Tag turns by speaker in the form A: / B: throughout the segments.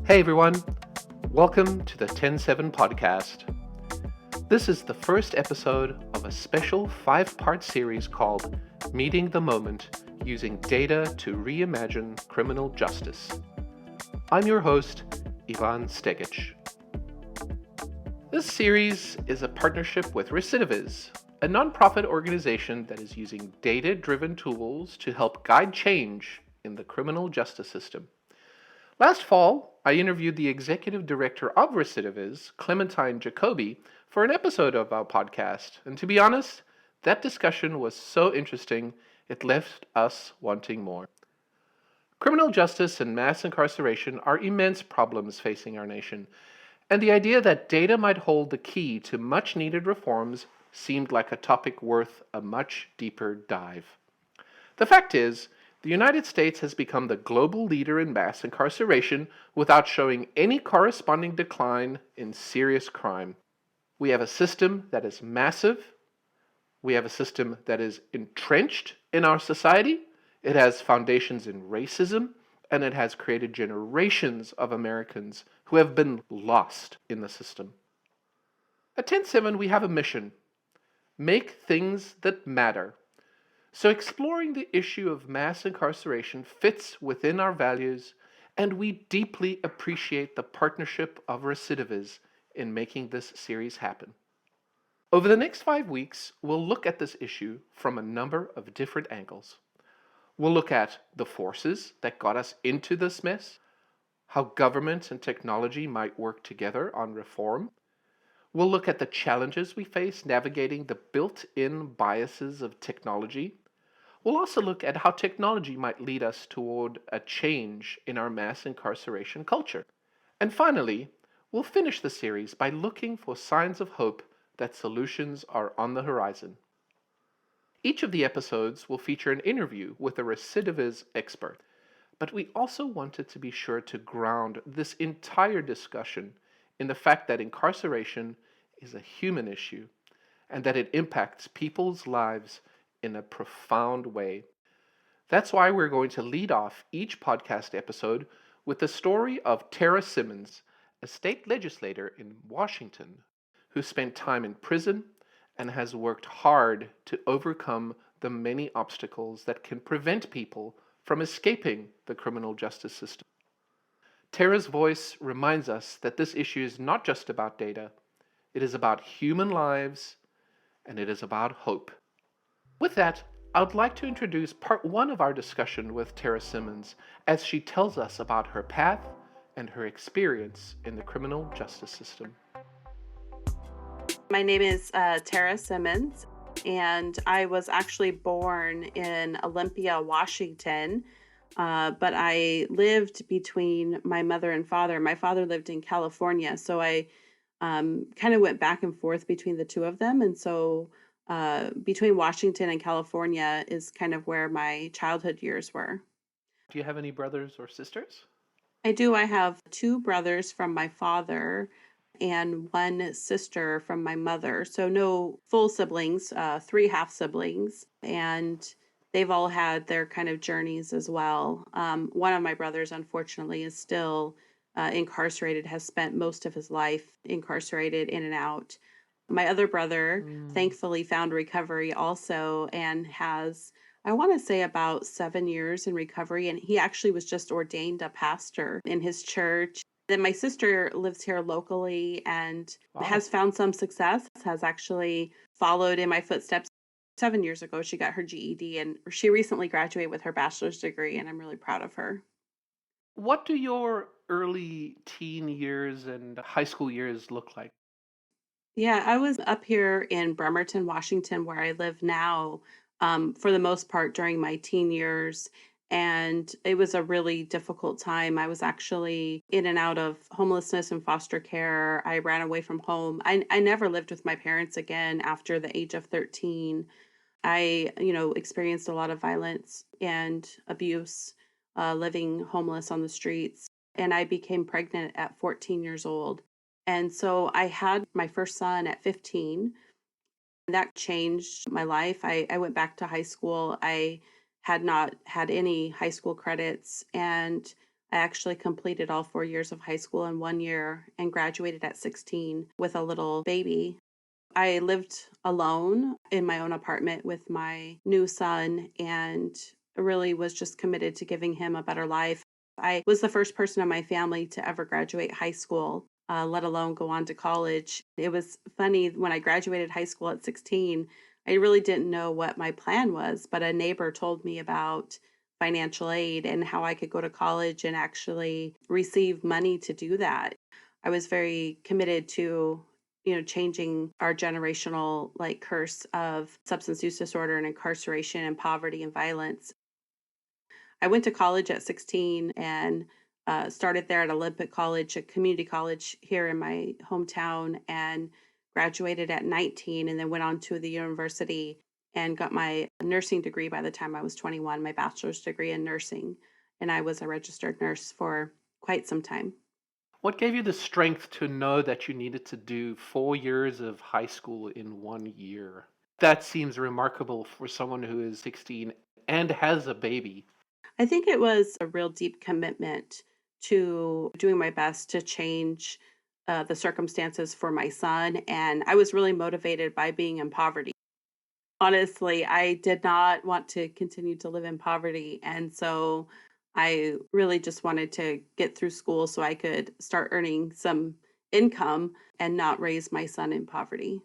A: Hey everyone, welcome to the TEN7 Podcast. This is the first episode of a special 5-part series called Meeting the Moment, Using Data to Reimagine Criminal Justice. I'm your host, Ivan Stegic. This series is a partnership with Recidiviz, a nonprofit organization that is using data-driven tools to help guide change in the criminal justice system. Last fall, I interviewed the executive director of Recidiviz, Clementine Jacoby, for an episode of our podcast. And to be honest, that discussion was so interesting, it left us wanting more. Criminal justice and mass incarceration are immense problems facing our nation, and the idea that data might hold the key to much-needed reforms seemed like a topic worth a much deeper dive. The fact is, the United States has become the global leader in mass incarceration without showing any corresponding decline in serious crime. We have a system that is massive. We have a system that is entrenched in our society. It has foundations in racism, and it has created generations of Americans who have been lost in the system. At TEN7, we have a mission: make things that matter. So exploring the issue of mass incarceration fits within our values, and we deeply appreciate the partnership of Recidiviz in making this series happen. Over the next 5 weeks, we'll look at this issue from a number of different angles. We'll look at the forces that got us into this mess, how government and technology might work together on reform. We'll look at the challenges we face navigating the built-in biases of technology. We'll also look at how technology might lead us toward a change in our mass incarceration culture. And finally, we'll finish the series by looking for signs of hope that solutions are on the horizon. Each of the episodes will feature an interview with a Recidiviz expert, but we also wanted to be sure to ground this entire discussion in the fact that incarceration is a human issue and that it impacts people's lives in a profound way. That's why we're going to lead off each podcast episode with the story of Tarra Simmons, a state legislator in Washington who spent time in prison and has worked hard to overcome the many obstacles that can prevent people from escaping the criminal justice system. Tarra's voice reminds us that this issue is not just about data, it is about human lives, and it is about hope. With that, I'd like to introduce part 1 of our discussion with Tarra Simmons as she tells us about her path and her experience in the criminal justice system.
B: My name is Tarra Simmons, and I was actually born in Olympia, Washington, but I lived between my mother and father. My father lived in California, so I kind of went back and forth between the two of them, and so between Washington and California is kind of where my childhood years were.
A: Do you have any brothers or sisters?
B: I do. I have 2 brothers from my father and 1 sister from my mother. So no full siblings, 3 half siblings, and they've all had their kind of journeys as well. One of my brothers, unfortunately, is still incarcerated, has spent most of his life incarcerated in and out. My other brother, thankfully, found recovery also and has, I want to say, about 7 years in recovery. And he actually was just ordained a pastor in his church. Then my sister lives here locally and has found some success, has actually followed in my footsteps. 7 years ago, she got her GED and she recently graduated with her bachelor's degree, and I'm really proud of her.
A: What do your early teen years and high school years look like?
B: Yeah, I was up here in Bremerton, Washington, where I live now, for the most part during my teen years. And it was a really difficult time. I was actually in and out of homelessness and foster care. I ran away from home. I never lived with my parents again after the age of 13. I, experienced a lot of violence and abuse, living homeless on the streets. And I became pregnant at 14 years old. And so I had my first son at 15. That changed my life. I went back to high school. I had not had any high school credits, and I actually completed all 4 years of high school in 1 year and graduated at 16 with a little baby. I lived alone in my own apartment with my new son and really was just committed to giving him a better life. I was the first person in my family to ever graduate high school, let alone go on to college. It was funny when I graduated high school at 16, I really didn't know what my plan was, but a neighbor told me about financial aid and how I could go to college and actually receive money to do that. I was very committed to changing our generational like curse of substance use disorder and incarceration and poverty and violence. I went to college at 16 and started there at Olympic College, a community college here in my hometown, and graduated at 19 and then went on to the university and got my nursing degree by the time I was 21, my bachelor's degree in nursing. And I was a registered nurse for quite some time.
A: What gave you the strength to know that you needed to do 4 years of high school in 1 year? That seems remarkable for someone who is 16 and has a baby.
B: I think it was a real deep commitment to doing my best to change the circumstances for my son. And I was really motivated by being in poverty. Honestly, I did not want to continue to live in poverty. And so I really just wanted to get through school so I could start earning some income and not raise my son in poverty.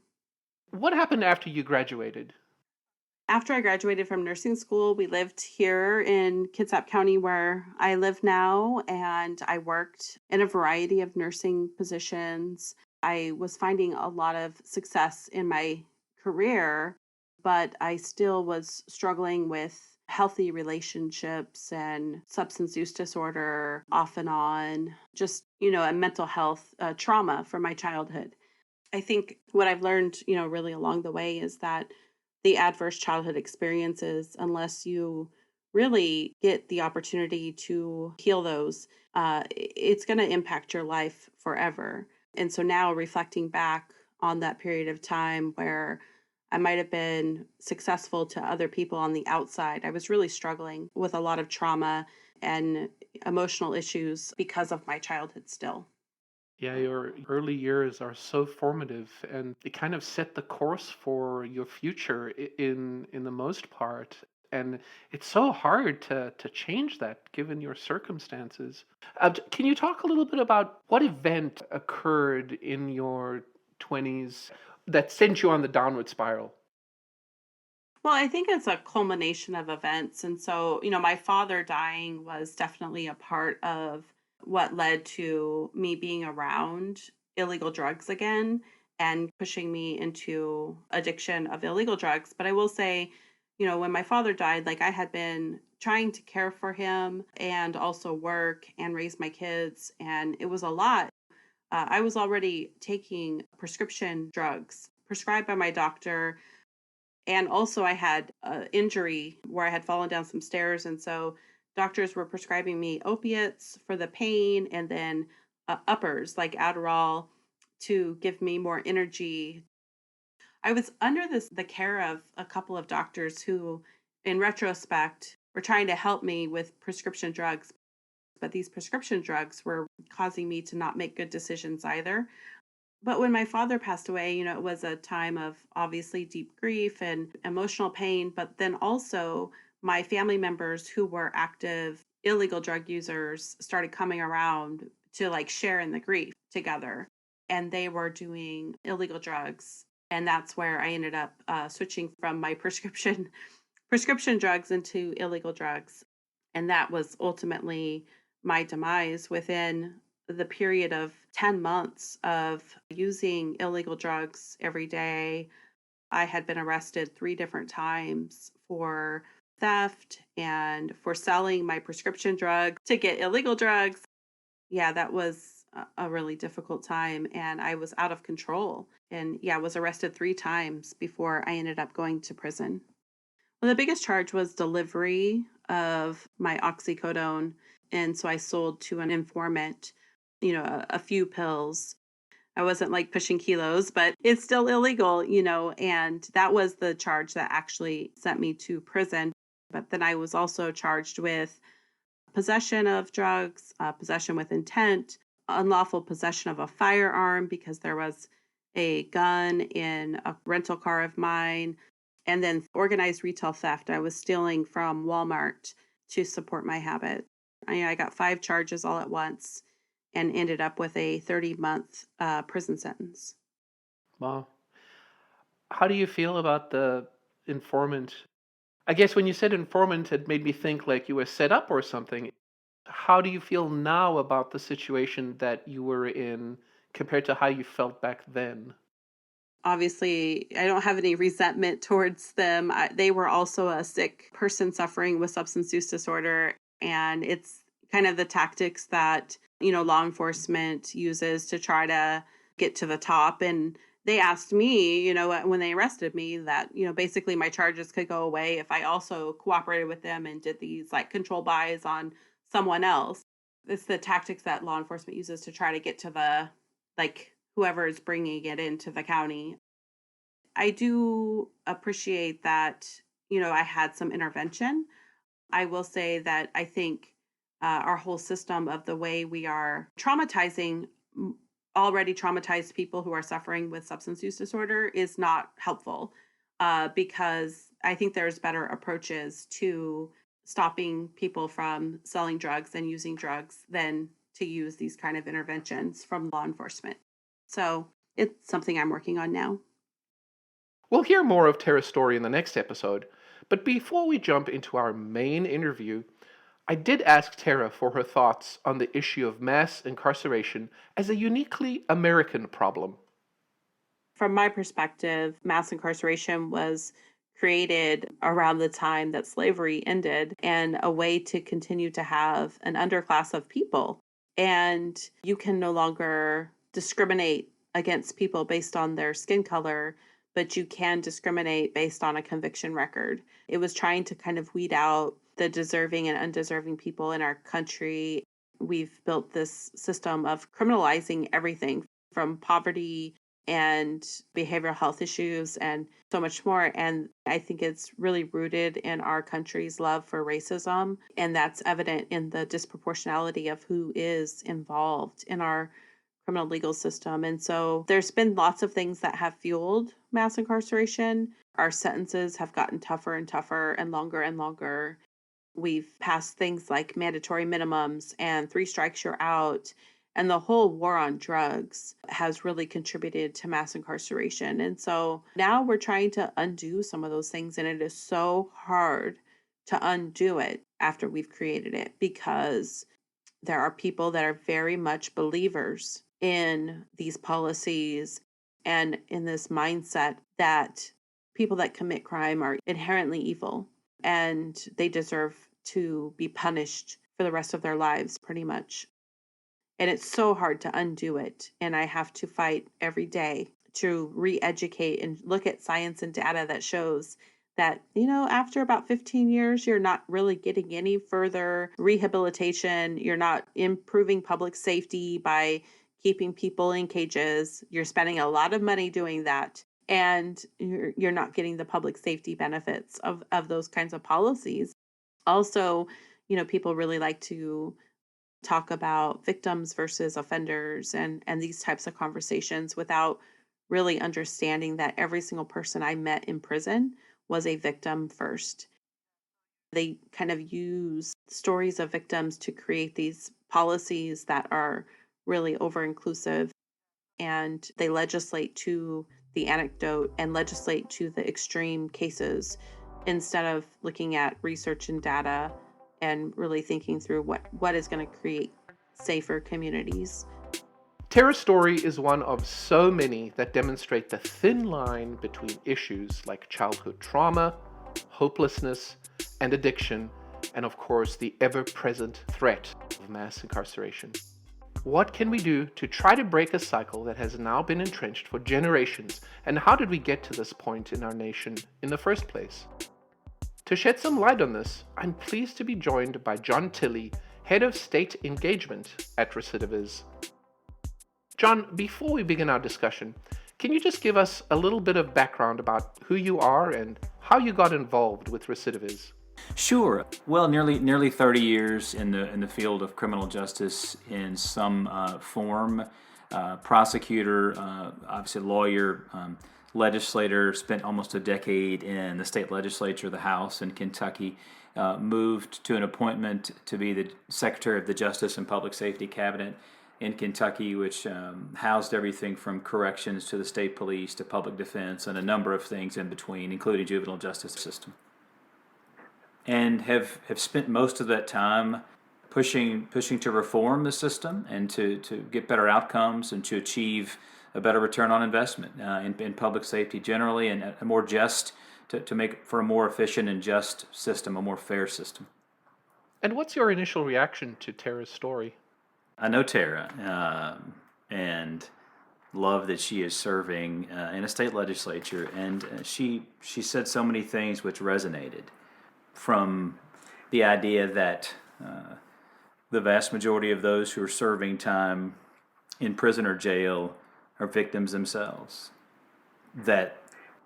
A: What happened after you graduated?
B: After I graduated from nursing school, we lived here in Kitsap County where I live now, and I worked in a variety of nursing positions. I was finding a lot of success in my career, but I still was struggling with healthy relationships and substance use disorder off and on, just, a mental health trauma from my childhood. I think what I've learned, really along the way is that the adverse childhood experiences, unless you really get the opportunity to heal those, it's going to impact your life forever. And so now reflecting back on that period of time where I might have been successful to other people on the outside, I was really struggling with a lot of trauma and emotional issues because of my childhood still.
A: Yeah, your early years are so formative and they kind of set the course for your future in the most part. And it's so hard to change that given your circumstances. Can you talk a little bit about what event occurred in your 20s that sent you on the downward spiral?
B: Well, I think it's a culmination of events. And so, my father dying was definitely a part of what led to me being around illegal drugs again and pushing me into addiction of illegal drugs. But I will say, when my father died, like I had been trying to care for him and also work and raise my kids. And it was a lot. I was already taking prescription drugs prescribed by my doctor, and also I had an injury where I had fallen down some stairs. And so doctors were prescribing me opiates for the pain and then uppers like Adderall to give me more energy. I was under the care of a couple of doctors who, in retrospect, were trying to help me with prescription drugs. But these prescription drugs were causing me to not make good decisions either. But when my father passed away, it was a time of obviously deep grief and emotional pain, but then also my family members who were active illegal drug users started coming around to like share in the grief together. And they were doing illegal drugs. And that's where I ended up switching from my prescription drugs into illegal drugs. And that was ultimately my demise within the period of 10 months of using illegal drugs every day. I had been arrested 3 different times for theft and for selling my prescription drugs to get illegal drugs. Yeah, that was a really difficult time. And I was out of control. And yeah, was arrested 3 times before I ended up going to prison. Well, the biggest charge was delivery of my oxycodone. And so I sold to an informant, a few pills. I wasn't like pushing kilos, but it's still illegal, and that was the charge that actually sent me to prison. But then I was also charged with possession of drugs, possession with intent, unlawful possession of a firearm because there was a gun in a rental car of mine, and then organized retail theft. I was stealing from Walmart to support my habit. I got 5 charges all at once and ended up with a 30-month prison sentence.
A: Wow. How do you feel about the informant? I guess when you said informant, it made me think like you were set up or something. How do you feel now about the situation that you were in compared to how you felt back then?
B: Obviously, I don't have any resentment towards them. They were also a sick person suffering with substance use disorder. And it's kind of the tactics that, law enforcement uses to try to get to the top. And they asked me, when they arrested me that, basically my charges could go away if I also cooperated with them and did these like control buys on someone else. It's the tactics that law enforcement uses to try to get to the, like, whoever is bringing it into the county. I do appreciate that, I had some intervention. I will say that I think our whole system of the way we are traumatizing already traumatized people who are suffering with substance use disorder is not helpful, because I think there's better approaches to stopping people from selling drugs and using drugs than to use these kind of interventions from law enforcement. So it's something I'm working on now.
A: We'll hear more of Tarra's story in the next episode, but before we jump into our main interview, I did ask Tarra for her thoughts on the issue of mass incarceration as a uniquely American problem.
B: From my perspective, mass incarceration was created around the time that slavery ended and a way to continue to have an underclass of people. And you can no longer discriminate against people based on their skin color, but you can discriminate based on a conviction record. It was trying to kind of weed out the deserving and undeserving people in our country. We've built this system of criminalizing everything from poverty and behavioral health issues and so much more. And I think it's really rooted in our country's love for racism. And that's evident in the disproportionality of who is involved in our criminal legal system. And so there's been lots of things that have fueled mass incarceration. Our sentences have gotten tougher and tougher and longer. We've passed things like mandatory minimums and 3 strikes you're out. And the whole war on drugs has really contributed to mass incarceration. And so now we're trying to undo some of those things. And it is so hard to undo it after we've created it, because there are people that are very much believers in these policies and in this mindset that people that commit crime are inherently evil and they deserve to be punished for the rest of their lives, pretty much. And it's so hard to undo it. And I have to fight every day to re-educate and look at science and data that shows that, after about 15 years, you're not really getting any further rehabilitation. You're not improving public safety by keeping people in cages. You're spending a lot of money doing that. And you're not getting the public safety benefits of those kinds of policies. Also, people really like to talk about victims versus offenders and these types of conversations without really understanding that every single person I met in prison was a victim first. They kind of use stories of victims to create these policies that are really over-inclusive, and they legislate to the anecdote and legislate to the extreme cases instead of looking at research and data and really thinking through what is going to create safer communities.
A: Tarra's story is one of so many that demonstrate the thin line between issues like childhood trauma, hopelessness, and addiction, and of course the ever-present threat of mass incarceration. What can we do to try to break a cycle that has now been entrenched for generations, and how did we get to this point in our nation in the first place? To shed some light on this, I'm pleased to be joined by John Tilley, Head of State Engagement at Recidiviz. John, before we begin our discussion, can you just give us a little bit of background about who you are and how you got involved with Recidiviz?
C: Sure. Well, nearly 30 years in the field of criminal justice in some form. Prosecutor, obviously lawyer, legislator. Spent almost a decade in the state legislature, the House in Kentucky. Moved to an appointment to be the Secretary of the Justice and Public Safety Cabinet in Kentucky, which housed everything from corrections to the state police to public defense and a number of things in between, including juvenile justice system. And have spent most of that time pushing to reform the system and to get better outcomes and to achieve a better return on investment in public safety generally, and a more just, to make for a more efficient and just system, a more fair system.
A: And what's your initial reaction to Tarra's story?
C: I know Tarra and love that she is serving in a state legislature, and she said so many things which resonated. From the idea that the vast majority of those who are serving time in prison or jail are victims themselves. That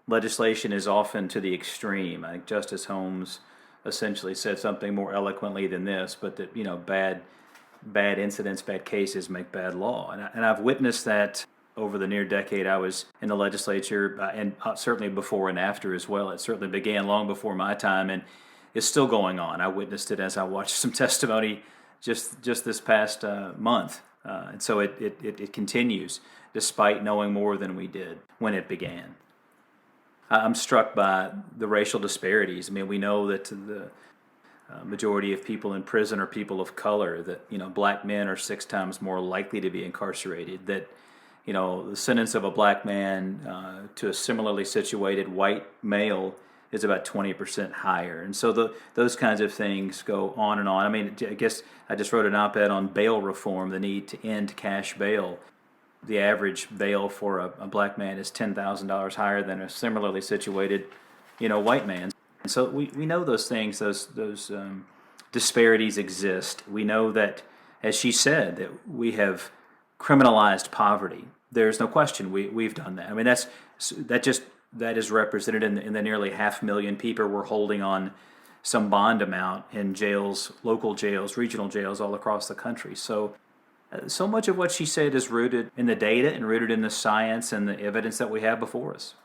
C: legislation is often to the extreme. I think Justice Holmes essentially said something more eloquently than this, but that bad incidents, bad cases make bad law, and I've witnessed that over the near decade I was in the legislature, and certainly before and after as well. It certainly began long before my time, and is still going on. I witnessed it as I watched some testimony just this past month, and so it continues despite knowing more than we did when it began. I'm struck by the racial disparities. I mean, we know that the majority of people in prison are people of color, that black men are 6 times more likely to be incarcerated, that the sentence of a black man to a similarly situated white male is about 20% higher. And so those kinds of things go on and on. I mean, I guess I just wrote an op-ed on bail reform, the need to end cash bail. The average bail for a black man is $10,000 higher than a similarly situated, white man. And so we know those things, those disparities exist. We know that, as she said, that we have criminalized poverty. There's no question we've done that. I mean, that is represented in the nearly 500,000 people we're holding on some bond amount in jails, local jails, regional jails all across the country. So much of what she said is rooted in the data and rooted in the science and the evidence that we have before us.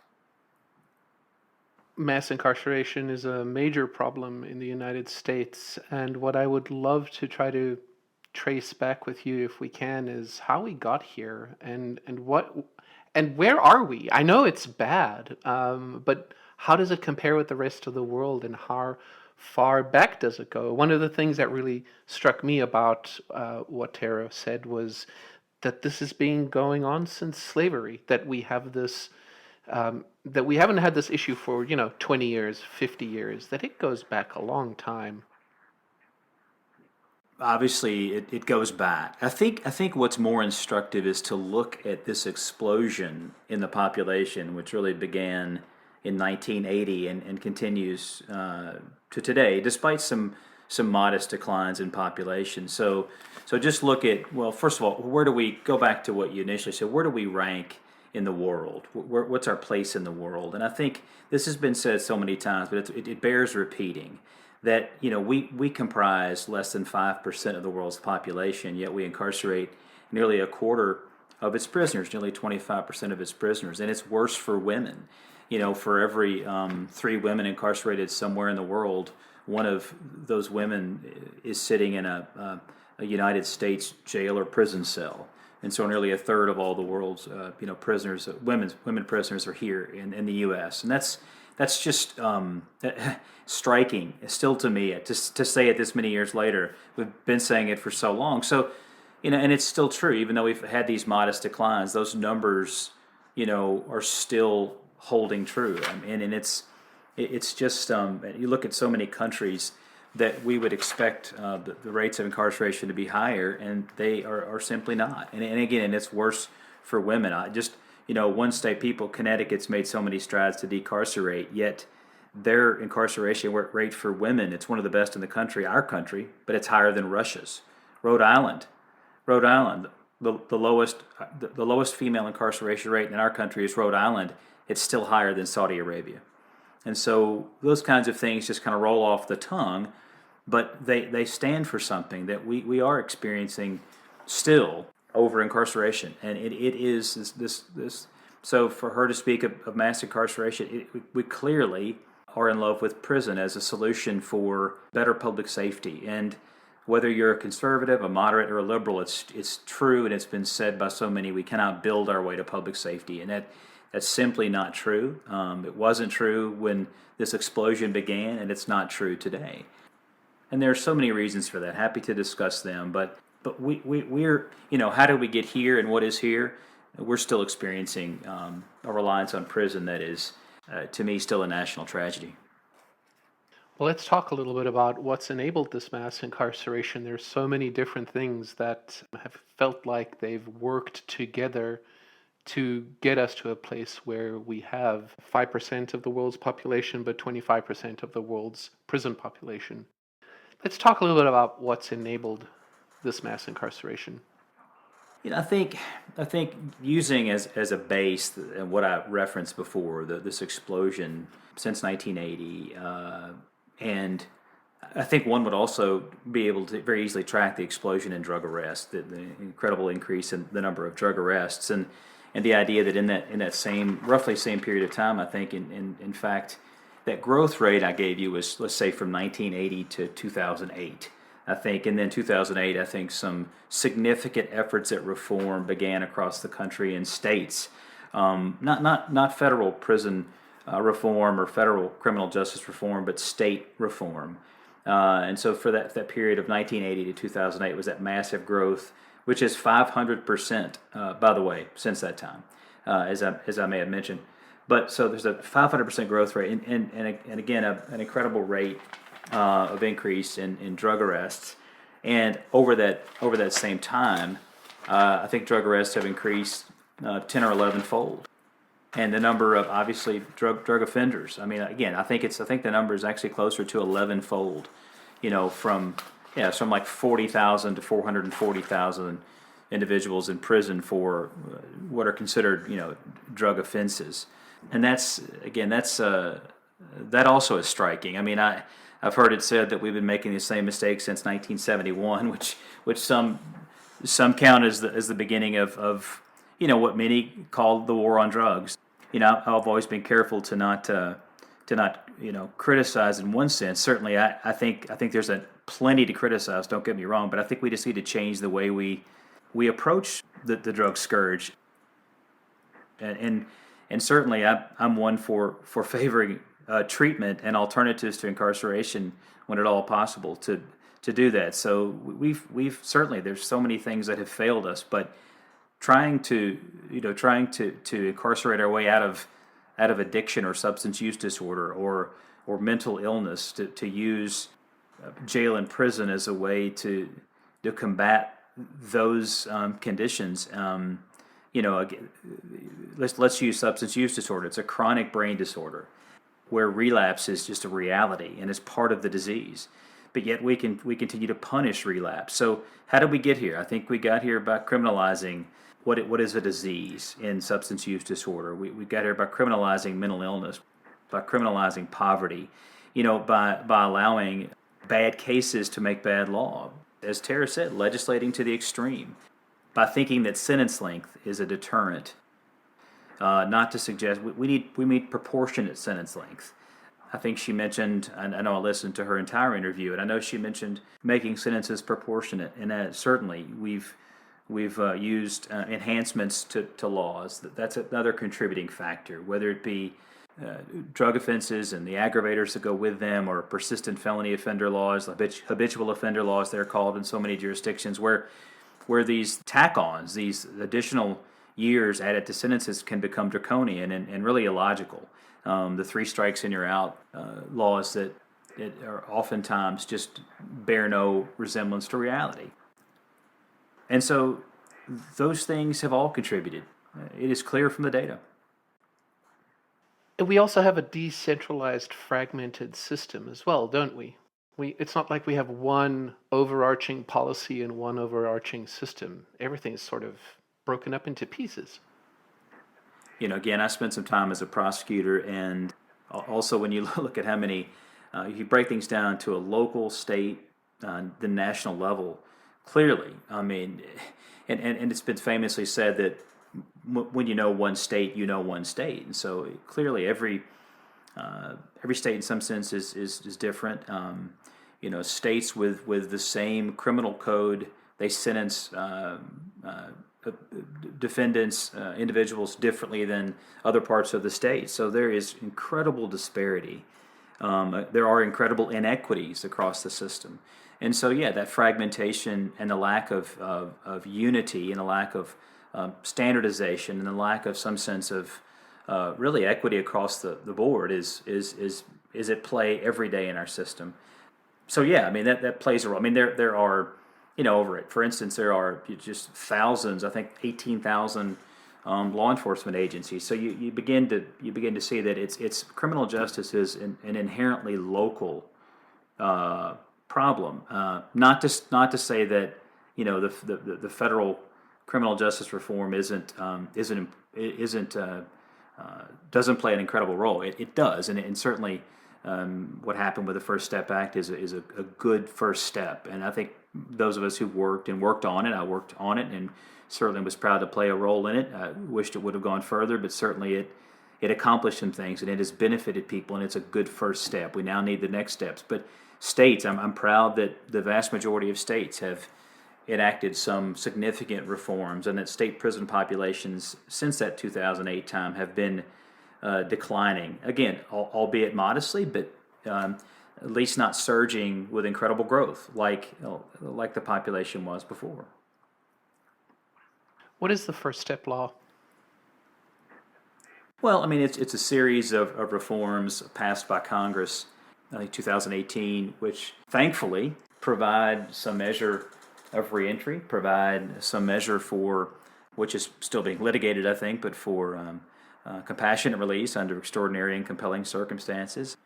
A: Mass incarceration is a major problem in the United States, and what I would love to try to trace back with you, if we can, is how we got here and where are we? I know it's bad, but how does it compare with the rest of the world, and how far back does it go? One of the things that really struck me about what Tarra said was that this has been going on since slavery, that we have this, that we haven't had this issue for, 20 years, 50 years, that it goes back a long time.
C: Obviously, it goes back. I think what's more instructive is to look at this explosion in the population, which really began in 1980 and continues to today, despite some modest declines in population. So just look at, well, first of all, where do we go back to what you initially said? Where do we rank in the world? What's our place in the world? And I think this has been said so many times, but it bears repeating. That we comprise less than 5% of the world's population, yet we incarcerate nearly a quarter of its prisoners, nearly 25% of its prisoners, and it's worse for women. For every 3 women incarcerated somewhere in the world, one of those women is sitting in a United States jail or prison cell, and so nearly a third of all the world's prisoners, women prisoners, are here in the U.S., and that's just striking still to me to say it this many years later. We've been saying it for so long. So, and it's still true, even though we've had these modest declines, those numbers, are still holding true. I mean, and it's just, you look at so many countries that we would expect the rates of incarceration to be higher, and they are simply not. And again, it's worse for women. One state, Connecticut's made so many strides to decarcerate, yet their incarceration rate for women, it's one of the best in the country, our country, but it's higher than Russia's. Rhode Island, the lowest female incarceration rate in our country is Rhode Island. It's still higher than Saudi Arabia. And so those kinds of things just kind of roll off the tongue, but they stand for something that we are experiencing still over incarceration. And it is this. So for her to speak of mass incarceration, we clearly are in love with prison as a solution for better public safety. And whether you're a conservative, a moderate, or a liberal, it's true, and it's been said by so many, we cannot build our way to public safety. And that's simply not true. It wasn't true when this explosion began, and it's not true today. And there are so many reasons for that. Happy to discuss them, but we're, how did we get here and what is here? We're still experiencing a reliance on prison that is, to me, still a national tragedy.
A: Well, let's talk a little bit about what's enabled this mass incarceration. There's so many different things that have felt like they've worked together to get us to a place where we have 5% of the world's population, but 25% of the world's prison population. Let's talk a little bit about what's enabled this mass incarceration.
C: I think using as a base what I referenced before, this explosion since 1980, and I think one would also be able to very easily track the explosion in drug arrests, the incredible increase in the number of drug arrests, and the idea that in that roughly same period of time, I think in fact that growth rate I gave you was, let's say, from 1980 to 2008. I think, and then 2008, I think some significant efforts at reform began across the country in states, not federal prison reform or federal criminal justice reform, but state reform. And so for that period of 1980 to 2008 was that massive growth, which is 500%, by the way, since that time, as I may have mentioned. But so there's a 500% growth rate, and again an incredible rate of increase in drug arrests. And over that same time, I think drug arrests have increased 10 or 11 fold. And the number of obviously drug offenders. I mean, again, I think the number is actually closer to 11 fold. From like 40,000 to 440,000 individuals in prison for what are considered drug offenses. And that also is striking. I mean, I've heard it said that we've been making the same mistake since 1971, which some count as the beginning of what many call the war on drugs. I've always been careful to not criticize in one sense. Certainly, I think there's plenty to criticize. Don't get me wrong, but I think we just need to change the way we approach the drug scourge. And certainly, I'm one for favoring treatment and alternatives to incarceration when at all possible to do that. So we've certainly, there's so many things that have failed us, but trying to incarcerate our way out of addiction or substance use disorder or mental illness, to use jail and prison as a way to combat those conditions. Let's use substance use disorder. It's a chronic brain disorder where relapse is just a reality and is part of the disease. But yet we continue to punish relapse. So how did we get here? I think we got here by criminalizing what is a disease in substance use disorder. We got here by criminalizing mental illness, by criminalizing poverty, by allowing bad cases to make bad law. As Tarra said, legislating to the extreme, by thinking that sentence length is a deterrent. Not to suggest we need proportionate sentence length. I think she mentioned, and I know I listened to her entire interview, and I know she mentioned making sentences proportionate, and certainly we've used enhancements to laws. That's another contributing factor, whether it be drug offenses and the aggravators that go with them, or persistent felony offender laws, habitual offender laws they're called in so many jurisdictions, where these tack-ons, these additional years added to sentences, can become draconian and really illogical. The 3 strikes and you're out laws that are oftentimes just bear no resemblance to reality. And so those things have all contributed. It is clear from the data.
A: And we also have a decentralized, fragmented system as well, don't we? It's not like we have one overarching policy and one overarching system. Everything is sort of broken up into pieces.
C: Again, I spent some time as a prosecutor, and Also, when you look at how many, if you break things down to a local, state, the national level, clearly, I mean, and it's been famously said that when you know one state, you know one state. And so clearly every state in some sense is different. States with the same criminal code, they sentence defendants, individuals differently than other parts of the state. So there is incredible disparity. There are incredible inequities across the system. And so, that fragmentation and the lack of unity and the lack of standardization and the lack of some sense of really equity across the board is at play every day in our system. So, that plays a role. I mean, there are, for instance, there are just thousands, I think 18,000 law enforcement agencies. So you begin to see that it's criminal justice is an inherently local problem. Not to say that the federal criminal justice reform doesn't play an incredible role. It does, and certainly what happened with the First Step Act is a good first step. And I think those of us who worked on it, I worked on it, and certainly was proud to play a role in it. I wished it would have gone further, but certainly it accomplished some things, and it has benefited people, and it's a good first step. We now need the next steps. But states, I'm proud that the vast majority of states have enacted some significant reforms, and that state prison populations since that 2008 time have been declining. Again, albeit modestly, but at least not surging with incredible growth like the population was before.
A: What is the First Step Law?
C: Well, I mean, it's a series of reforms passed by Congress, I think 2018, which thankfully provide some measure of reentry, provide some measure for, which is still being litigated, I think, but for compassionate release under extraordinary and compelling circumstances.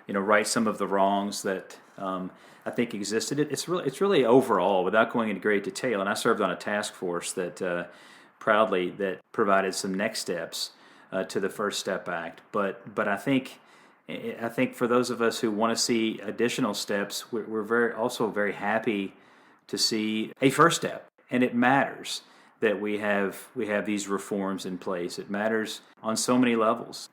C: Right some of the wrongs that I think existed. It's really overall, without going into great detail. And I served on a task force that provided some next steps to the First Step Act. But I think for those of us who want to see additional steps, we're very happy to see a first step, and it matters that we have these reforms in place. It matters on so many levels.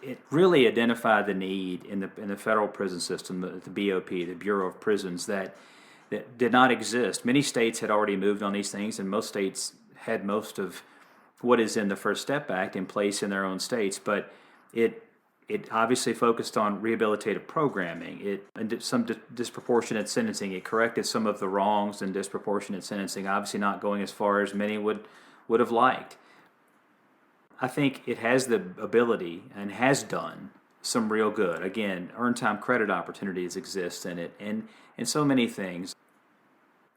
C: It really identified the need in the federal prison system, the BOP, the Bureau of Prisons, that did not exist. Many states had already moved on these things, and most states had most of what is in the First Step Act in place in their own states. But it obviously focused on rehabilitative programming. And some disproportionate sentencing. It corrected some of the wrongs and disproportionate sentencing, obviously not going as far as many would have liked. I think it has the ability and has done some real good. Again, earned time credit opportunities exist in it, and so many things.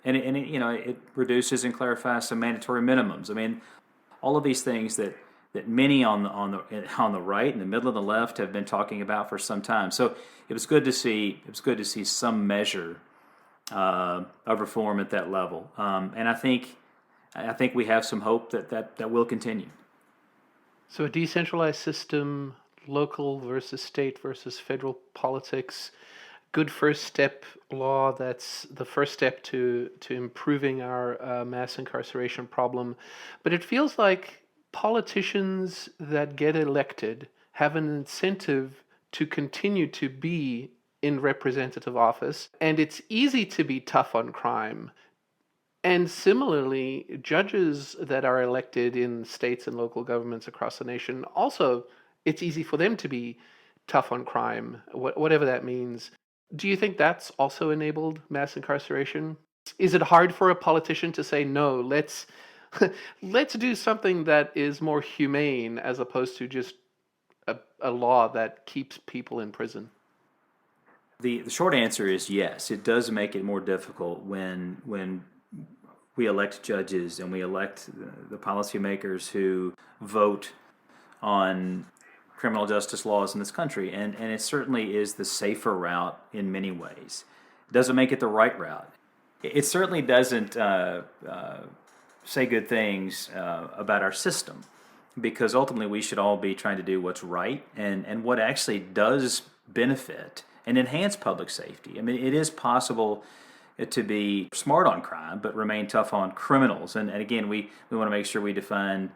C: And it reduces and clarifies some mandatory minimums. I mean, all of these things that many on the right and the middle and the left have been talking about for some time. So it was good to see some measure of reform at that level. And I think we have some hope that will continue.
A: So a decentralized system, local versus state versus federal politics, good first step law that's the first step to improving our mass incarceration problem. But it feels like politicians that get elected have an incentive to continue to be in representative office, and it's easy to be tough on crime. And similarly, judges that are elected in states and local governments across the nation, also, it's easy for them to be tough on crime, whatever that means. Do you think that's also enabled mass incarceration? Is it hard for a politician to say, no, let's do something that is more humane as opposed to just a law that keeps people in prison?
C: The short answer is yes. It does make it more difficult when we elect judges and we elect the policymakers who vote on criminal justice laws in this country. And it certainly is the safer route in many ways. It doesn't make it the right route. It certainly doesn't say good things about our system. because ultimately we should all be trying to do what's right and what actually does benefit and enhance public safety. I mean, it is possible to be smart on crime, but remain tough on criminals. And again, we want to make sure we define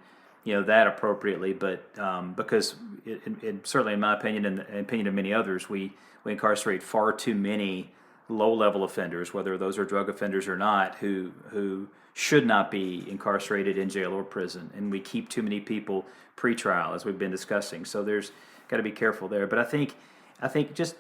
C: that appropriately. But because certainly in my opinion and the opinion of many others, we incarcerate far too many low-level offenders, whether those are drug offenders or not, who should not be incarcerated in jail or prison. And we keep too many people pre-trial, as we've been discussing. So there's got to be careful there. But I think just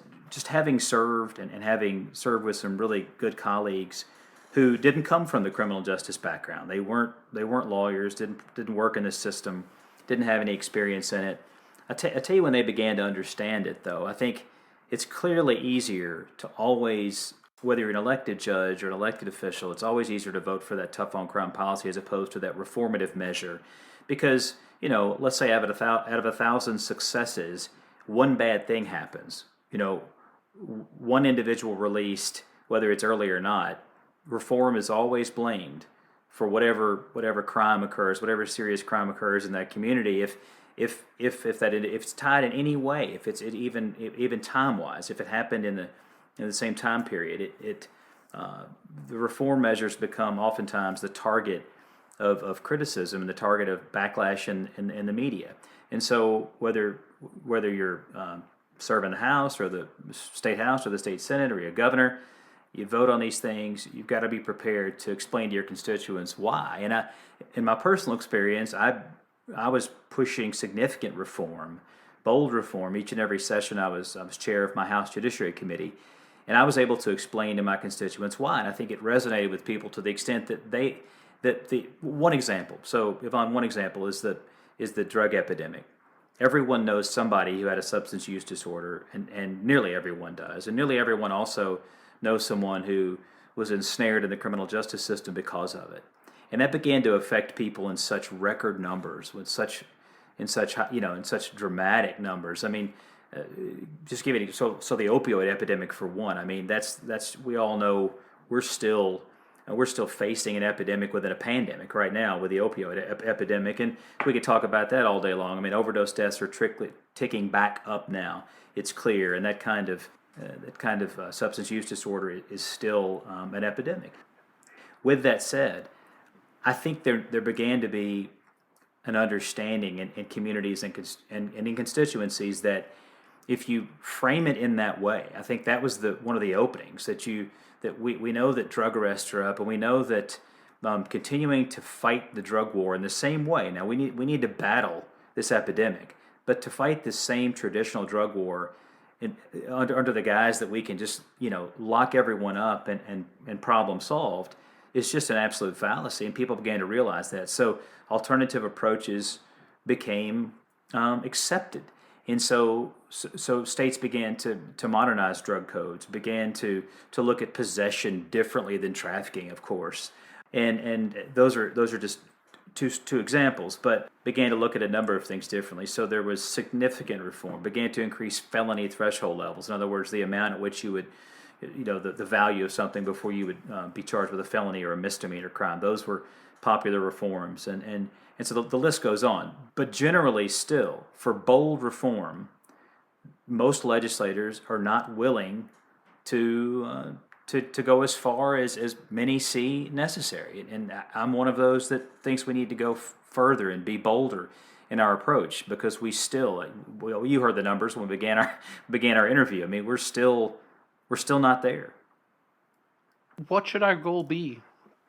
C: having served and having served with some really good colleagues who didn't come from the criminal justice background. They weren't lawyers, didn't work in this system, didn't have any experience in it. I tell you, when they began to understand it, though, I think it's clearly easier to always, whether you're an elected judge or an elected official, it's always easier to vote for that tough on crime policy as opposed to that reformative measure. Because, let's say out of 1,000 successes, one bad thing happens. One individual released, whether it's early or not, reform is always blamed for whatever crime occurs, whatever serious crime occurs in that community. If it's tied in any way, if it's even time wise, if it happened in the same time period, the reform measures become oftentimes the target of criticism and the target of backlash in the media. And so whether you're serving the House or the State House or the State Senate or you're a governor, you vote on these things, you've got to be prepared to explain to your constituents why. And in my personal experience, I was pushing significant reform, bold reform. Each and every session I was chair of my House Judiciary Committee, and I was able to explain to my constituents why. And I think it resonated with people to the extent that the one example. So, Yvonne, one example is the drug epidemic. Everyone knows somebody who had a substance use disorder, and nearly everyone does. And nearly everyone also knows someone who was ensnared in the criminal justice system because of it. And that began to affect people in such record numbers, in such dramatic numbers. I mean, just giving so the opioid epidemic for one. I mean, that's we all know we're still facing an epidemic within a pandemic right now with the opioid epidemic, and we could talk about that all day long. I mean, overdose deaths are ticking back up now. It's clear, and that kind of substance use disorder is still an epidemic. With that said, I think there began to be an understanding in communities and in constituencies that if you frame it in that way, I think that was one of the openings that we know that drug arrests are up, and we know that continuing to fight the drug war in the same way. Now we need to battle this epidemic, but to fight the same traditional drug war under the guise that we can just lock everyone up and problem solved is just an absolute fallacy, and people began to realize that. So alternative approaches became accepted. And so states began to modernize drug codes, began to look at possession differently than trafficking, of course. And those are just two examples, but began to look at a number of things differently. So there was significant reform, began to increase felony threshold levels. In other words, the amount at which you would, the value of something before you would be charged with a felony or a misdemeanor crime. Those were popular reforms. And so the list goes on. But generally still, for bold reform, most legislators are not willing to go as far as many see necessary. And I'm one of those that thinks we need to go further and be bolder in our approach, because we still, well, you heard the numbers when we began our interview. I mean, we're still not there.
A: What should our goal be?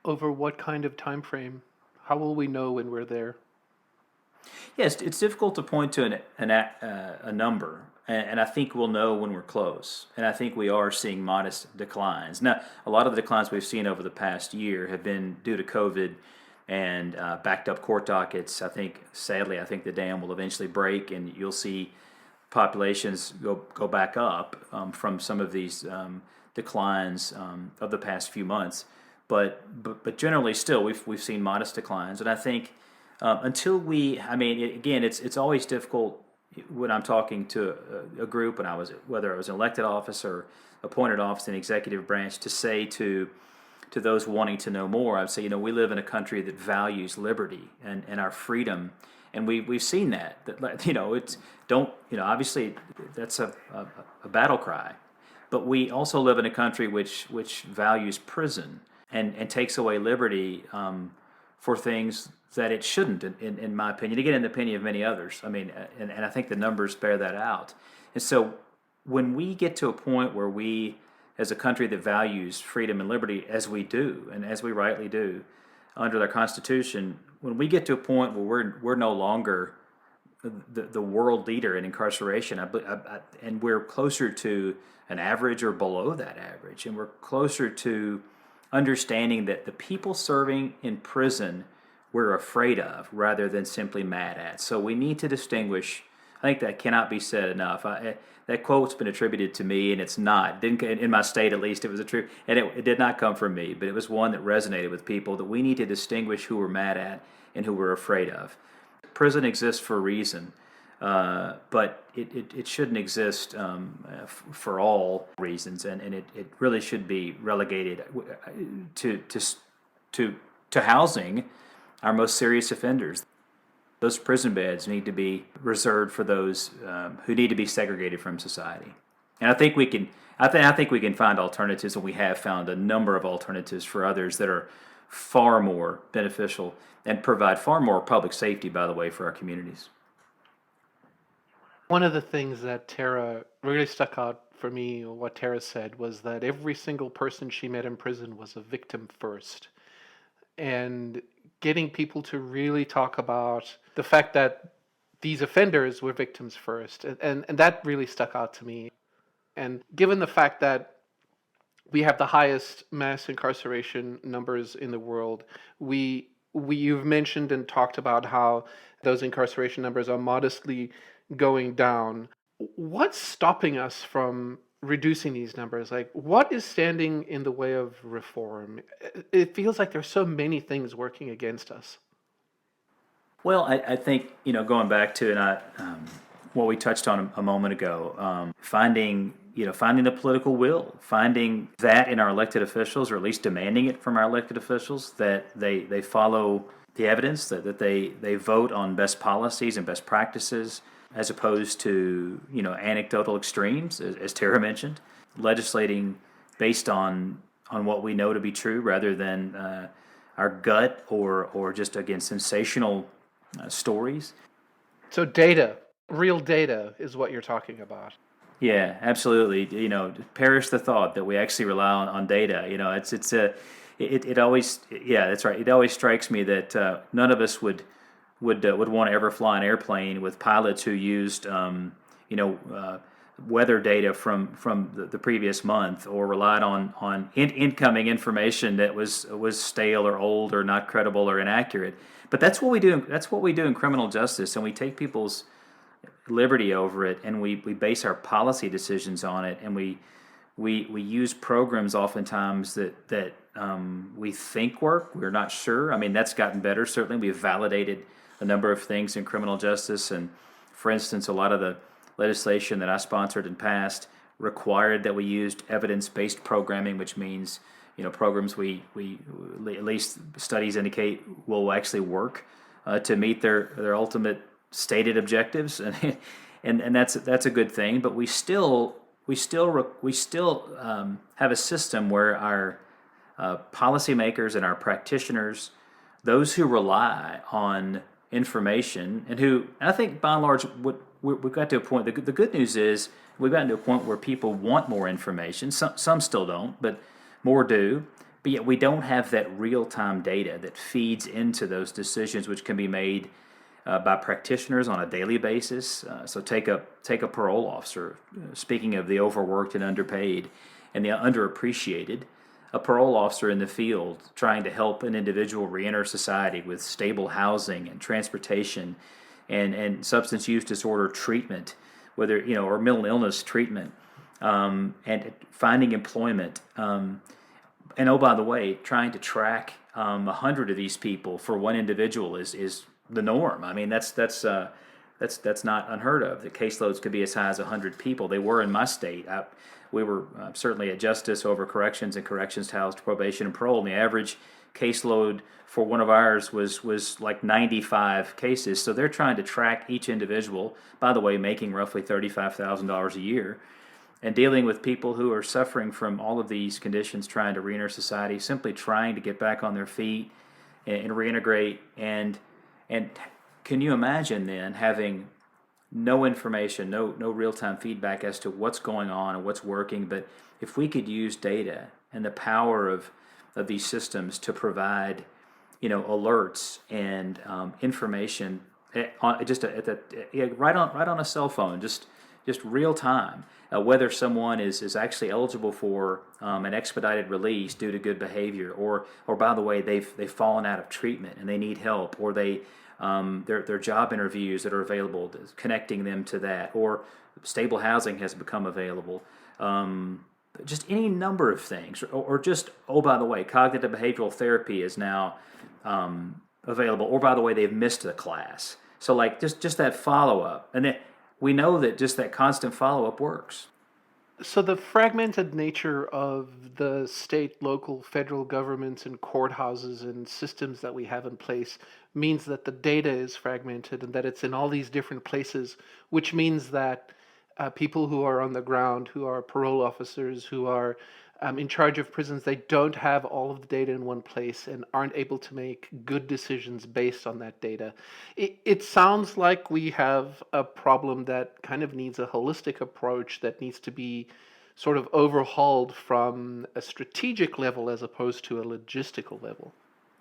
A: Over what kind of time frame? How will we know when we're there?
C: Yes, it's difficult to point to a number, and I think we'll know when we're close. And I think we are seeing modest declines. Now, a lot of the declines we've seen over the past year have been due to COVID and backed up court dockets. Sadly, the dam will eventually break, and you'll see populations go back up from some of these declines of the past few months. But generally, still, we've seen modest declines, and I think until it's always difficult when I'm talking to a group, whether I was an elected office or appointed office in the executive branch, to say to those wanting to know more, I'd say, we live in a country that values liberty and our freedom And we've seen that it's don't obviously that's a battle cry, but we also live in a country which values prison and takes away liberty for things that it shouldn't, in my opinion. Again, in the opinion of many others. I mean, and I think the numbers bear that out. And so when we get to a point where we, as a country that values freedom and liberty, as we do, and as we rightly do, under the Constitution, when we get to a point where we're no longer the world leader in incarceration, and we're closer to an average or below that average, and we're closer to understanding that the people serving in prison we're afraid of rather than simply mad at. So we need to distinguish. I think that cannot be said enough. That quote's been attributed to me, and it's not. Didn't, in my state, at least, it was and it did not come from me, but it was one that resonated with people, that we need to distinguish who we're mad at and who we're afraid of. Prison exists for a reason, but it shouldn't exist for all reasons, and it really should be relegated to housing our most serious offenders. Those prison beds need to be reserved for those who need to be segregated from society. And I think we can. I think we can find alternatives, and we have found a number of alternatives for others that are far more beneficial and provide far more public safety, by the way, for our communities.
A: One of the things that Tarra really stuck out for me, what Tarra said, was that every single person she met in prison was a victim first. And getting people to really talk about the fact that these offenders were victims first. And that really stuck out to me. And given the fact that we have the highest mass incarceration numbers in the world, you've mentioned and talked about how those incarceration numbers are modestly going down. What's stopping us from reducing these numbers? Like, what is standing in the way of reform? It feels like there's so many things working against us.
C: Well, I think, going back to what we touched on a moment ago, finding the political will, finding that in our elected officials, or at least demanding it from our elected officials, that they follow the evidence, that they vote on best policies and best practices, as opposed to anecdotal extremes, as Tarra mentioned, legislating based on what we know to be true rather than our gut or just, again, sensational stories. So
A: data, real data, is what you're talking about.
C: Yeah, absolutely. Perish the thought that we actually rely on data. It always, yeah, that's right. It always strikes me that none of us would want to ever fly an airplane with pilots who used weather data from the previous month, or relied on incoming information that was stale or old or not credible or inaccurate. But that's what we do. That's what we do in criminal justice, and we take people's liberty over it, and we base our policy decisions on it, and we use programs oftentimes that we think work. We're not sure. I mean, that's gotten better. Certainly, we've validated a number of things in criminal justice, and for instance, a lot of the legislation that I sponsored and passed required that we used evidence-based programming, which means programs we at least studies indicate will actually work to meet their ultimate stated objectives, and that's a good thing. But we still have a system where our policymakers and our practitioners, those who rely on information, and I think by and large we've got to a point. The good news is we've gotten to a point where people want more information. Some still don't, but more do. But yet we don't have that real-time data that feeds into those decisions, which can be made by practitioners on a daily basis. So take a parole officer. Speaking of the overworked and underpaid and the underappreciated, a parole officer in the field trying to help an individual reenter society with stable housing and transportation and substance use disorder treatment, whether or mental illness treatment, and finding employment. And oh, by the way, trying to track 100 of these people for one individual is the norm. I mean, that's That's not unheard of. The caseloads could be as high as 100 people. They were in my state. We were certainly at Justice over corrections and corrections housed probation and parole. And the average caseload for one of ours was like 95 cases. So they're trying to track each individual, by the way, making roughly $35,000 a year, and dealing with people who are suffering from all of these conditions, trying to reenter society, simply trying to get back on their feet and reintegrate. And can you imagine then having no information, no real-time feedback as to what's going on and what's working? But if we could use data and the power of these systems to provide, alerts and information right on a cell phone, just real time, whether someone is actually eligible for an expedited release due to good behavior, or by the way, they've fallen out of treatment and they need help, or their job interviews that are available, connecting them to that, or stable housing has become available. Just any number of things, or just, by the way, cognitive behavioral therapy is now available, or by the way, they've missed a class. So like just that follow-up, and then we know that just that constant follow-up works.
A: So the fragmented nature of the state, local, federal governments and courthouses and systems that we have in place means that the data is fragmented and that it's in all these different places, which means that people who are on the ground, who are parole officers, who are in charge of prisons, they don't have all of the data in one place and aren't able to make good decisions based on that data. It sounds like we have a problem that kind of needs a holistic approach, that needs to be sort of overhauled from a strategic level as opposed to a logistical level.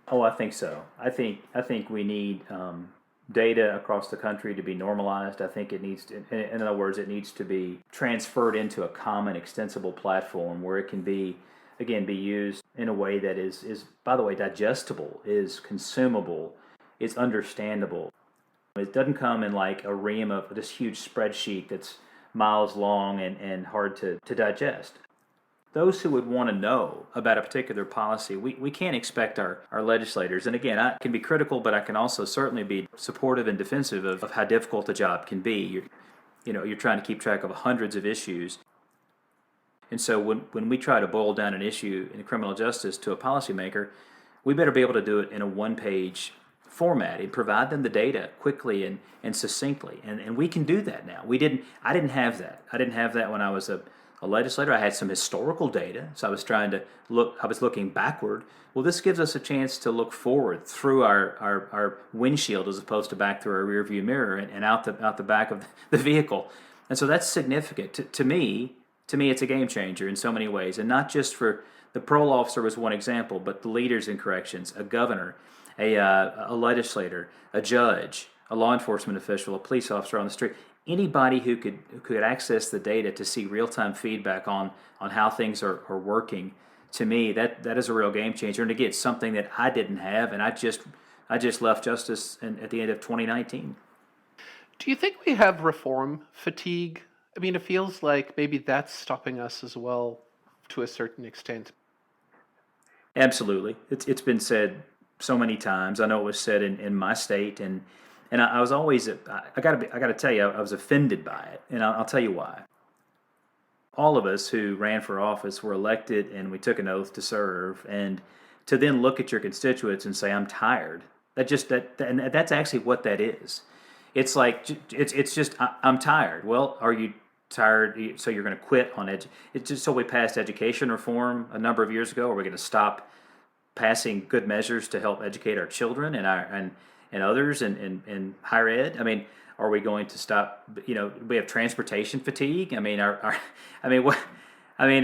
C: Oh, I think so. I think we need data across the country to be normalized. I think it needs to, in other words, it needs to be transferred into a common extensible platform where it can be used in a way that is by the way, digestible, is consumable, is understandable. It doesn't come in like a ream of this huge spreadsheet that's miles long and hard to digest. Those who would want to know about a particular policy, we can't expect our legislators, and again, I can be critical, but I can also certainly be supportive and defensive of how difficult the job can be. You're trying to keep track of hundreds of issues. And so when we try to boil down an issue in criminal justice to a policymaker, we better be able to do it in a one-page format and provide them the data quickly and succinctly. And we can do that now. I didn't have that. I didn't have that when I was a legislator. I had some historical data, so I was looking backward. Well, this gives us a chance to look forward through our windshield as opposed to back through our rearview mirror and out the back of the vehicle. And so that's significant. To me, it's a game changer in so many ways, and not just for the parole officer was one example, but the leaders in corrections, a governor, a legislator, a judge, a law enforcement official, a police officer on the street. Anybody who could access the data to see real-time feedback on how things are working, to me, that is a real game changer. And again, it's something that I didn't have, and I just left Justice at the end of 2019.
A: Do you think we have reform fatigue? I mean, it feels like maybe that's stopping us as well to a certain extent.
C: Absolutely. It's been said so many times. I know it was said in my state, and I was always, I got to tell you, I was offended by it, and I'll tell you why. All of us who ran for office were elected, and we took an oath to serve, and to then look at your constituents and say, "I'm tired." And that's actually what that is. It's like it's just I'm tired. Well, are you tired? So you're going to quit on It's just so we passed education reform a number of years ago. Are we going to stop passing good measures to help educate our children and others in higher ed? I mean, are we going to stop? We have transportation fatigue. I mean,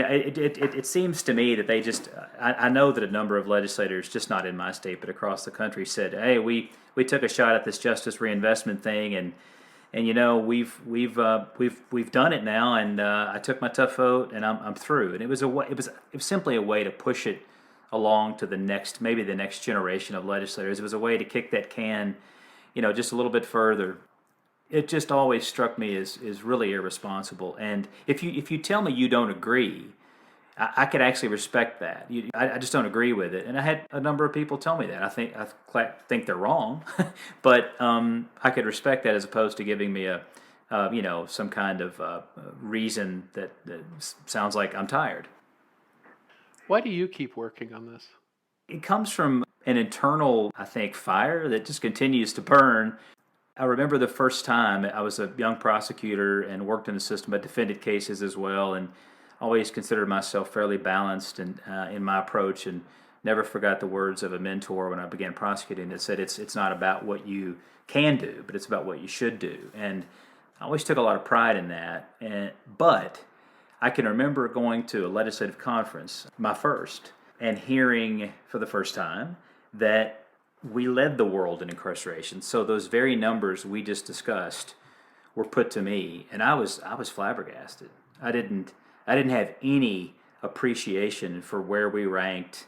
C: it seems to me that they just. I know that a number of legislators, just not in my state but across the country, said, "Hey, we took a shot at this justice reinvestment thing, and we've done it now, and I took my tough vote, and I'm through." And it was simply a way to push it along to the next generation of legislators. It was a way to kick that can, just a little bit further. It just always struck me as really irresponsible. And if you tell me you don't agree, I could actually respect that. I just don't agree with it, and I had a number of people tell me that. I think they're wrong, but I could respect that as opposed to giving me a some kind of reason that sounds like I'm tired.
A: Why do you keep working on this?
C: It comes from an internal, I think, fire that just continues to burn. I remember the first time I was a young prosecutor and worked in the system. I defended cases as well, and always considered myself fairly balanced in my approach, and never forgot the words of a mentor when I began prosecuting that said, "It's not about what you can do, but it's about what you should do." And I always took a lot of pride in that. But I can remember going to a legislative conference, my first, and hearing for the first time that we led the world in incarceration. So those very numbers we just discussed were put to me, and I was flabbergasted. I didn't have any appreciation for where we ranked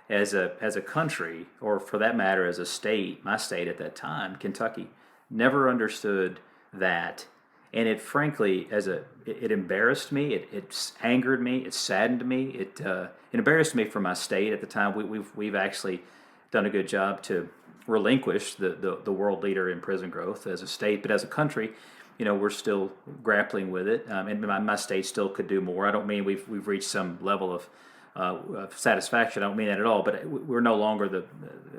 C: as a country, or for that matter as a state. My state at that time, Kentucky, never understood that, and it frankly it embarrassed me. It angered me. It saddened me. It embarrassed me for my state at the time. We've actually done a good job to relinquish the world leader in prison growth as a state, but as a country, we're still grappling with it, and my state still could do more. I don't mean we've reached some level of satisfaction. I don't mean that at all. But we're no longer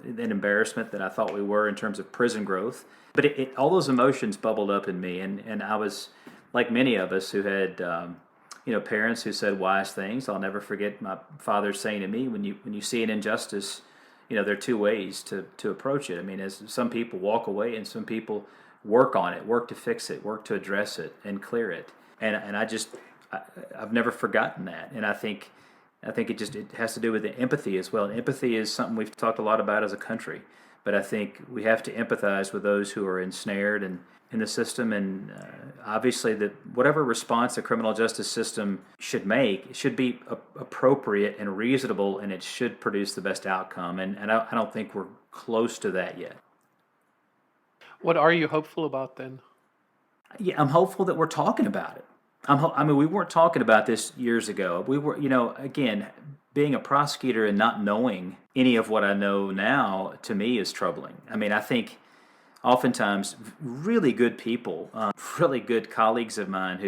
C: an embarrassment that I thought we were in terms of prison growth. But all those emotions bubbled up in me, and I was like many of us who had parents who said wise things. I'll never forget my father saying to me, when you see an injustice, there are two ways to approach it. I mean, as some people walk away, and some people work on it, work to fix it, work to address it and clear it. And I've never forgotten that. And I think it has to do with the empathy as well. And empathy is something we've talked a lot about as a country, but I think we have to empathize with those who are ensnared and in the system. And obviously, that whatever response the criminal justice system should make, it should be appropriate and reasonable, and it should produce the best outcome. And I don't think we're close to that yet.
A: What are you hopeful about then?
C: Yeah, I'm hopeful that we're talking about it. I mean, we weren't talking about this years ago. We were, again, being a prosecutor and not knowing any of what I know now, to me, is troubling. I mean, I think oftentimes really good people, really good colleagues of mine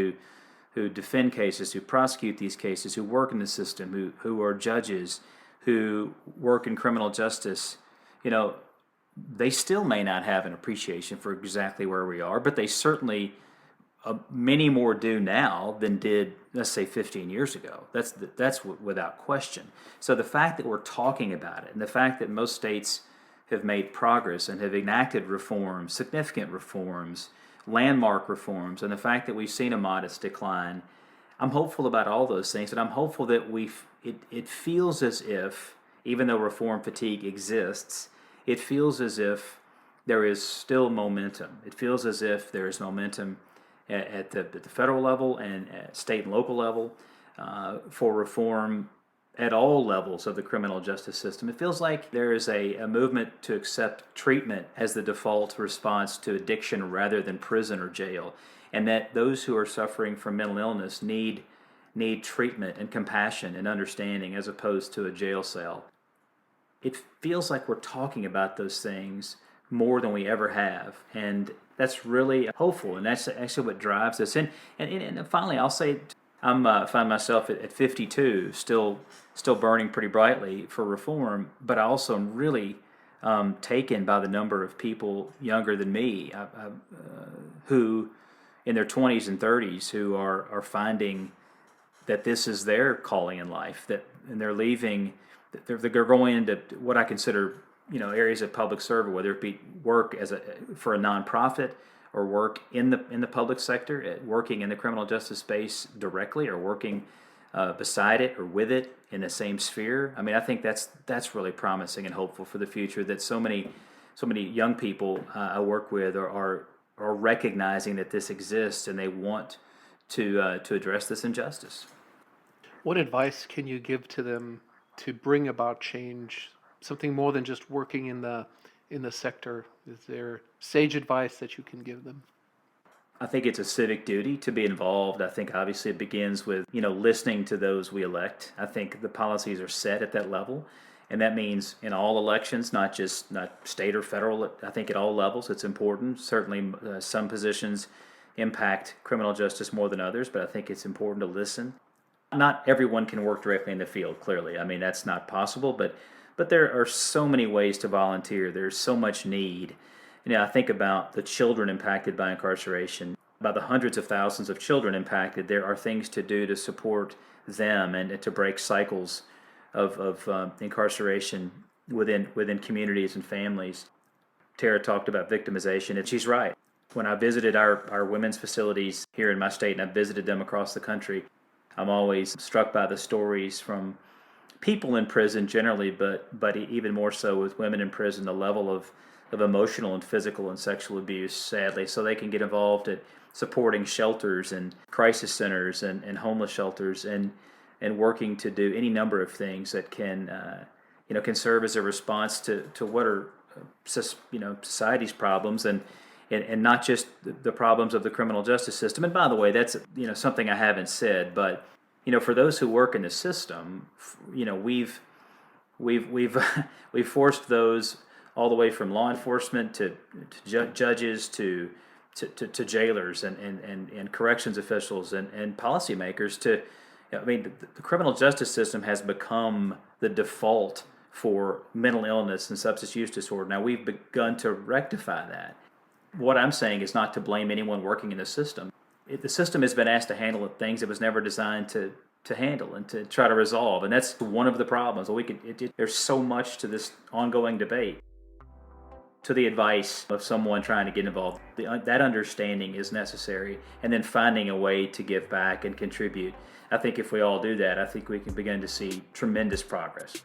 C: who defend cases, who prosecute these cases, who work in the system, who are judges, who work in criminal justice, they still may not have an appreciation for exactly where we are, but they certainly many more do now than did, let's say, 15 years ago. That's without question. So the fact that we're talking about it, and the fact that most states have made progress and have enacted reforms, significant reforms, landmark reforms, and the fact that we've seen a modest decline, I'm hopeful about all those things, and I'm hopeful that it feels as if, even though reform fatigue exists, it feels as if there is still momentum. It feels as if there is momentum at the federal level and at state and local level for reform at all levels of the criminal justice system. It feels like there is a movement to accept treatment as the default response to addiction rather than prison or jail, and that those who are suffering from mental illness need treatment and compassion and understanding as opposed to a jail cell. It feels like we're talking about those things more than we ever have, and that's really hopeful, and that's actually what drives us. And finally, I'll say I find myself at 52 still burning pretty brightly for reform, but I also am really taken by the number of people younger than me who, in their 20s and 30s, who are finding that this is their calling in life, and they're leaving. They're going into what I consider areas of public service, whether it be work for a nonprofit or work in the public sector, working in the criminal justice space directly, or working beside it or with it in the same sphere. I mean, I think that's really promising and hopeful for the future. That so many young people I work with are recognizing that this exists, and they want to address this injustice.
A: What advice can you give to them to bring about change? Something more than just working in the sector. Is there sage advice that you can give them?
C: I think it's a civic duty to be involved. I think obviously it begins with, listening to those we elect. I think the policies are set at that level. And that means in all elections, not state or federal. I think at all levels it's important. Certainly some positions impact criminal justice more than others, but I think it's important to listen. Not everyone can work directly in the field, clearly. I mean, that's not possible, but there are so many ways to volunteer. There's so much need. I think about the children impacted by incarceration, about the hundreds of thousands of children impacted. There are things to do to support them and to break cycles of incarceration within communities and families. Tarra talked about victimization, and she's right. When I visited our women's facilities here in my state, and I've visited them across the country, I'm always struck by the stories from people in prison generally, but even more so with women in prison, the level of emotional and physical and sexual abuse, sadly. So they can get involved at supporting shelters and crisis centers and homeless shelters and working to do any number of things that can serve as a response to what are society's problems and not just the problems of the criminal justice system. And by the way, that's something I haven't said, but for those who work in the system, we've forced those all the way from law enforcement to judges to jailers and corrections officials and policymakers to. The criminal justice system has become the default for mental illness and substance use disorder. Now, we've begun to rectify that. What I'm saying is not to blame anyone working in the system. The system has been asked to handle things it was never designed to handle and to try to resolve, and that's one of the problems. There's so much to this ongoing debate. To the advice of someone trying to get involved, that understanding is necessary, and then finding a way to give back and contribute. I think if we all do that, I think we can begin to see tremendous progress.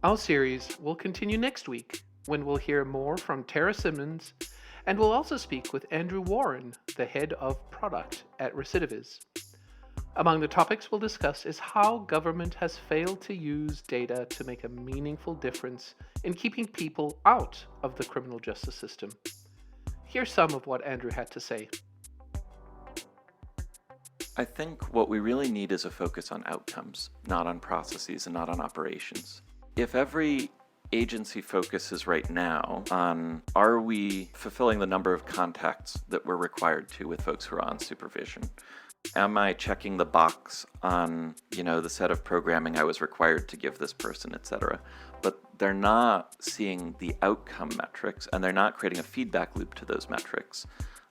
A: Our series will continue next week when we'll hear more from Tarra Simmons, and we'll also speak with Andrew Warren, the head of product at Recidiviz. Among the topics we'll discuss is how government has failed to use data to make a meaningful difference in keeping people out of the criminal justice system. Here's some of what Andrew had to say.
D: I think what we really need is a focus on outcomes, not on processes and not on operations. If every agency focuses right now on, are we fulfilling the number of contacts that we're required to with folks who are on supervision? Am I checking the box on, the set of programming I was required to give this person, etc.? But they're not seeing the outcome metrics, and they're not creating a feedback loop to those metrics.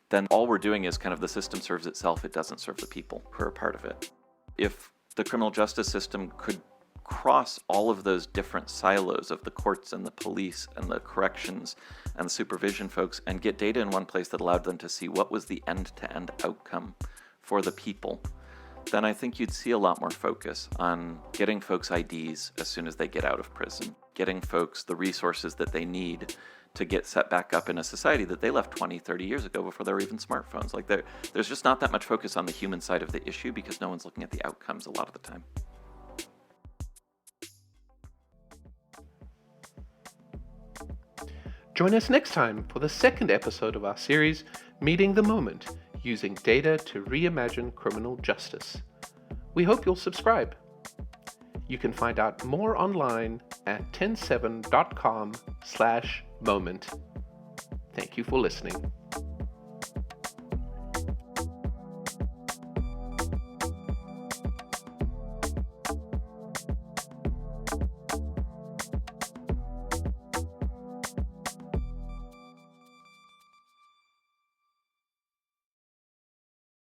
D: Then all we're doing is kind of the system serves itself, it doesn't serve the people who are a part of it. If the criminal justice system could cross all of those different silos of the courts and the police and the corrections and the supervision folks and get data in one place that allowed them to see what was the end-to-end outcome for the people, then I think you'd see a lot more focus on getting folks IDs as soon as they get out of prison, getting folks the resources that they need to get set back up in a society that they left 20, 30 years ago before there were even smartphones. There's just not that much focus on the human side of the issue because no one's looking at the outcomes a lot of the time.
A: Join us next time for the second episode of our series, Meeting the Moment, using data to reimagine criminal justice. We hope you'll subscribe. You can find out more online at TEN7.com/moment. Thank you for listening.